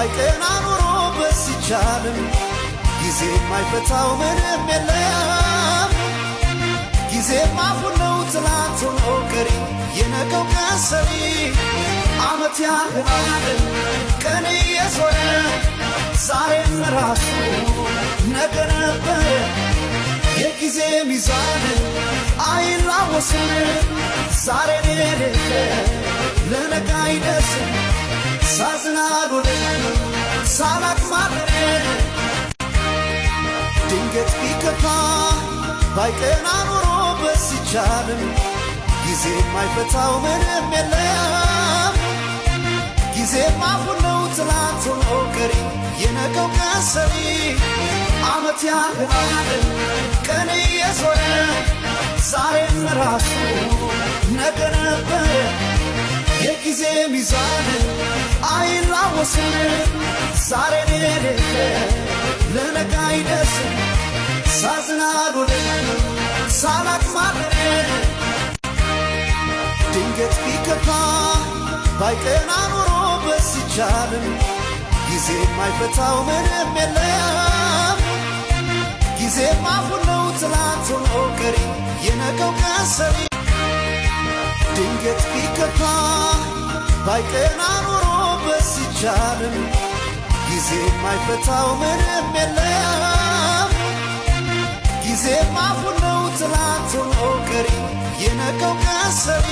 ባይቀና ኑሮ በስቻልም ጊዜ የማይፈታው ምንም የለም። ጊዜማ ሁሉ ትላንት ሆኖ ቀሪ የነገው ቀን ሰሪ ዓመት ያህል ቀን እየዞረ ዛሬም ራሱ ነገ ነበር። የጊዜ ሚዛን አይላወስም። ዛሬን የሌለ ለነገ አይደርስም። ሳዝናሉን ሳላቅማርን ድንገት ቢከፋ ባይቀና ኑሮ በስቻልም ጊዜ የማይፈታው ምንም የለም። ጊዜማ ሁሉ ትላንት ሆኖ ቀሪ የነገው ቀን ሰሪ ዓመት ያህል ቀን እየዞረ ዛሬም ራሱ ነገ ነበር። የጊዜ ሚዛን አይላወስም። ዛሬን የሌለ ለነገ አይደርስም። ሳዝናሉን ሳላቅማርን ድንገት ቢከፋ ባይቀና ኑሮ በስቻልም ጊዜ የማይፈታው ምንም የለም። ጊዜማ ሁሉ ትላንት ሆኖ ቀሪ የነገው ቀን ሰሪ ድንገት ቢከፋ ባይቀና ኑሮ በስቻልም ጊዜ የማይፈታው ምንም የለም። ጊዜማ ሁሉ ትላንት ሆኖ ቀሪ የነገው ቀን ሰሪ